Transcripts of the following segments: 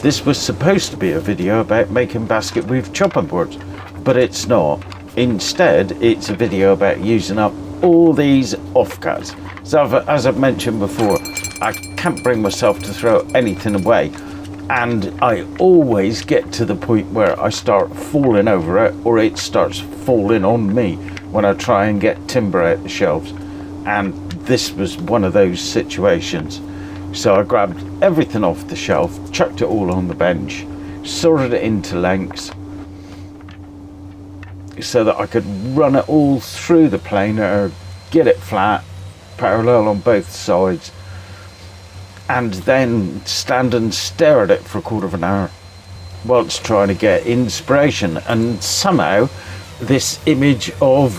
This was supposed to be a video about making basket weave chopping boards, but it's not. Instead, it's a video about using up all these offcuts. So as I've mentioned before, I can't bring myself to throw anything away, and I always get to the point where I start falling over it, or it starts falling on me when I try and get timber out the shelves. And this was one of those situations. So I grabbed everything off the shelf, chucked it all on the bench, sorted it into lengths so that I could run it all through the planer, get it flat, parallel on both sides, and then stand and stare at it for a quarter of an hour whilst trying to get inspiration. And somehow this image of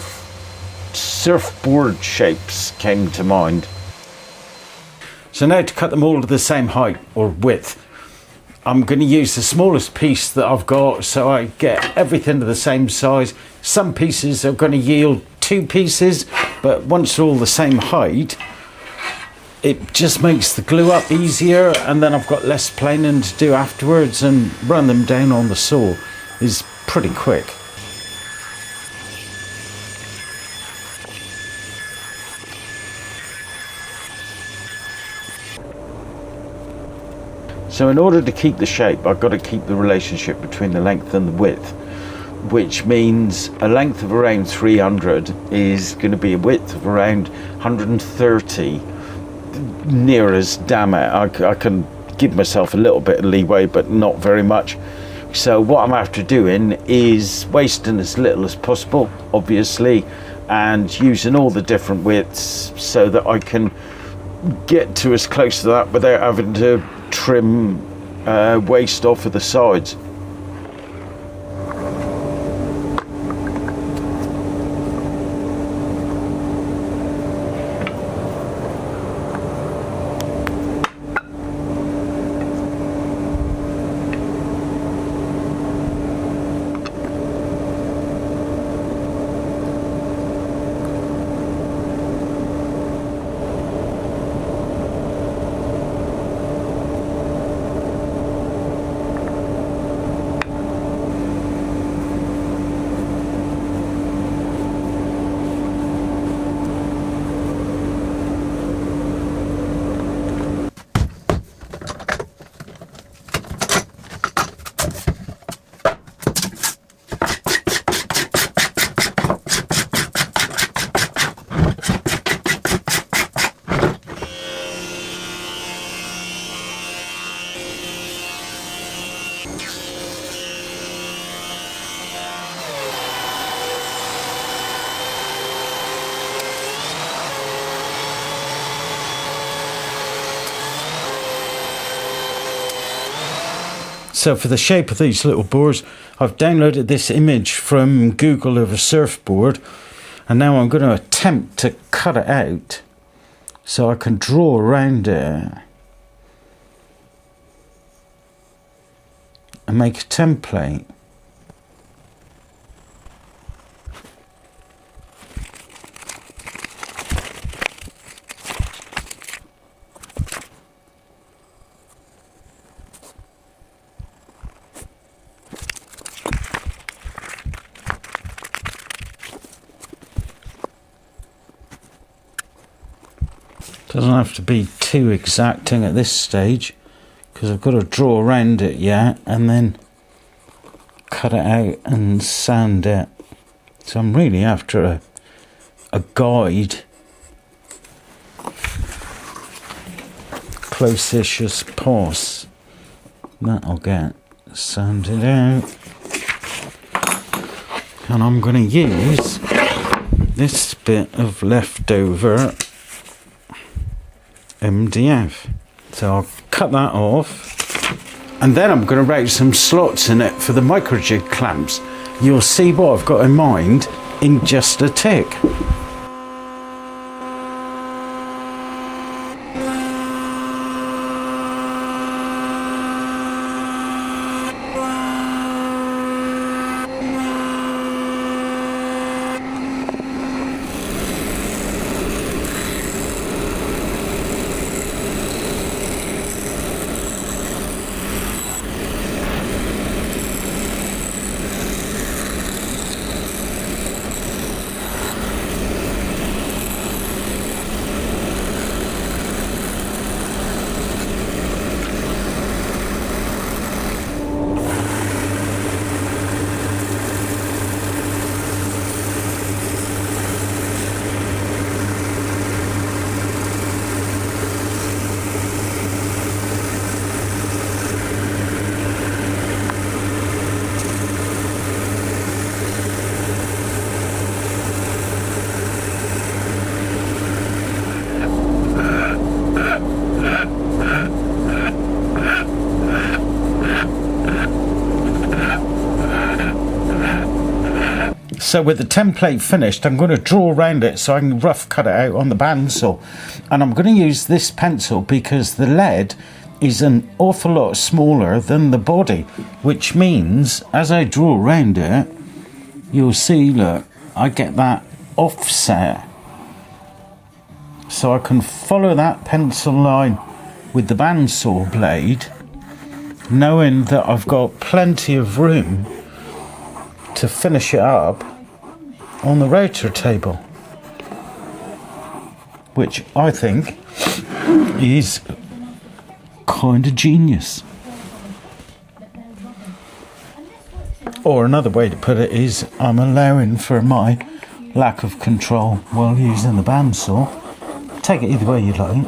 surfboard shapes came to mind. So now, to cut them all to the same height or width, I'm going to use the smallest piece that I've got, so I get everything to the same size. Some pieces are going to yield 2 pieces, but once they're all the same height, it just makes the glue up easier, and then I've got less planing to do afterwards, and run them down on the saw is pretty quick. So in order to keep the shape, I've got to keep the relationship between the length and the width, which means a length of around 300 is going to be a width of around 130, near as damn it. I can give myself a little bit of leeway, but not very much. So what I'm after doing is wasting as little as possible, obviously, and using all the different widths so that I can get to as close to that without having to trim waste off of the sides. So for the shape of these little boards, I've downloaded this image from Google of a surfboard, and now I'm going to attempt to cut it out so I can draw around it and make a template. Doesn't have to be too exacting at this stage, because I've got to draw around it yet and then cut it out and sand it. So I'm really after a guide, close-ish as pos. That'll get sanded out. And I'm going to use this bit of leftover MDF. So I'll cut that off, and then I'm going to route some slots in it for the micro jig clamps. You'll see what I've got in mind in just a tick. So with the template finished, I'm going to draw around it so I can rough cut it out on the bandsaw. And I'm going to use this pencil because the lead is an awful lot smaller than the body, which means as I draw around it, you'll see, look, I get that offset. So I can follow that pencil line with the bandsaw blade, knowing that I've got plenty of room to finish it up on the router table, which I think is kind of genius. Or another way to put it is I'm allowing for my lack of control while using the bandsaw. Take it either way you like.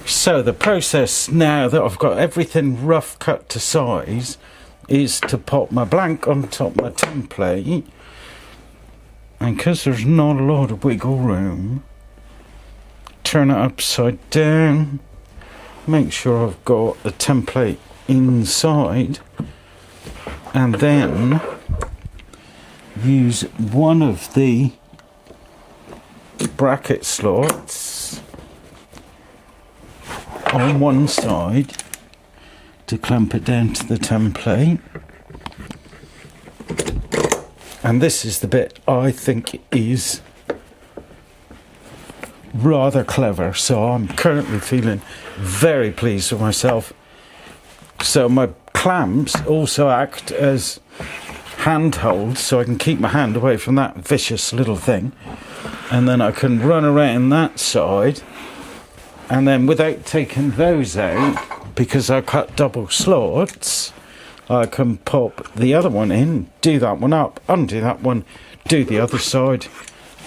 So the process now that I've got everything rough cut to size is to pop my blank on top of my template, and because there's not a lot of wiggle room, turn it upside down, make sure I've got the template inside, and then use one of the bracket slots on one side to clamp it down to the template. And this is the bit I think is rather clever, so I'm currently feeling very pleased with myself. So my clamps also act as handholds, so I can keep my hand away from that vicious little thing, and then I can run around that side. And then without taking those out, because I cut double slots, I can pop the other one in, do that one up, undo that one, do the other side.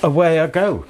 Away I go.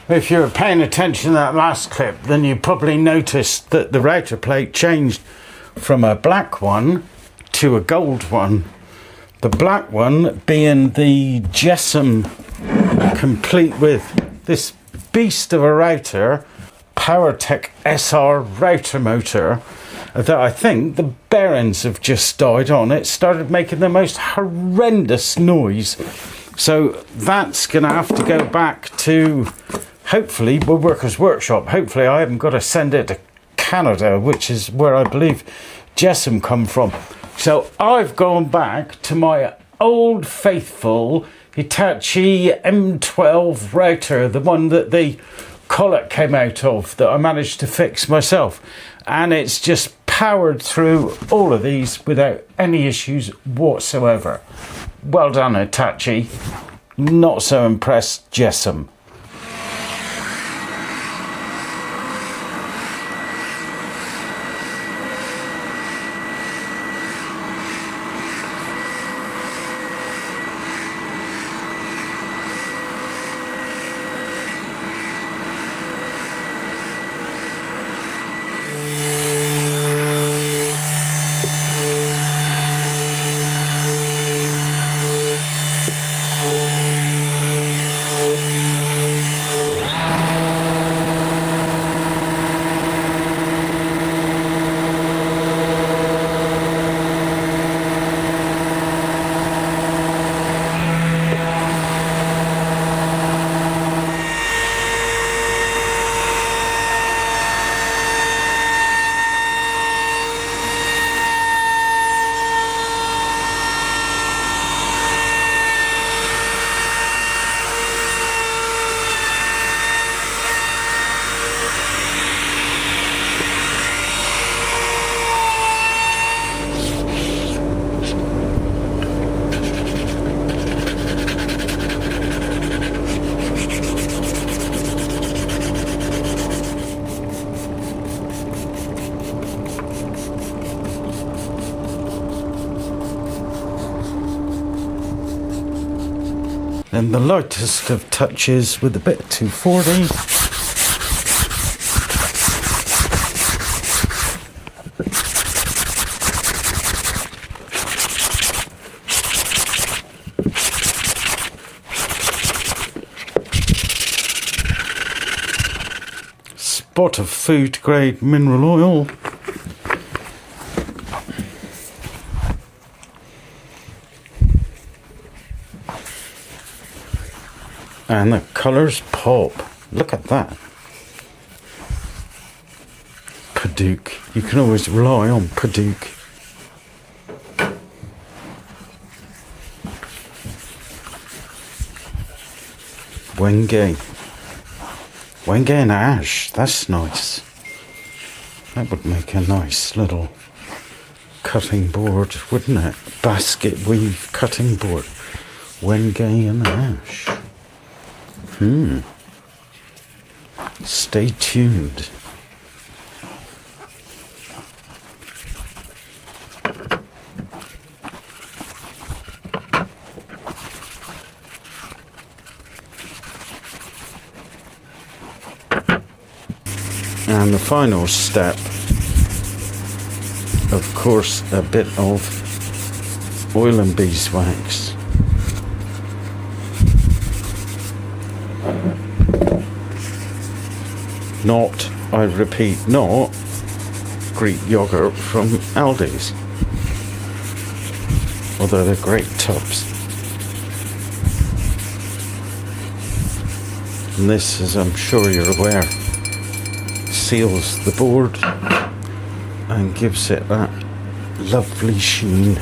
If you were paying attention to that last clip, then you probably noticed that the router plate changed from a black one to a gold one. The black one being the Jessam, complete with this beast of a router, PowerTech SR router motor, that I think the bearings have just died on. It started making the most horrendous noise. So that's going to have to go back to, hopefully, Woodworkers Workshop. Hopefully I haven't got to send it to Canada, which is where I believe Jessam come from. So I've gone back to my old faithful Hitachi M12 router, the one that the collet came out of, that I managed to fix myself. And it's just powered through all of these without any issues whatsoever. Well done, Hitachi. Not so impressed, Jessam. Then the lightest of touches with a bit of 240. Spot of food grade mineral oil. And the colours pop. Look at that. Padook. You can always rely on Padook. Wenge. Wenge and ash. That's nice. That would make a nice little cutting board, wouldn't it? Basket weave cutting board. Wenge and ash. Stay tuned. And the final step, of course, a bit of oil and beeswax. Not, I repeat, not Greek yogurt from Aldi's. Although they're great tubs. And this, as I'm sure you're aware, seals the board and gives it that lovely sheen.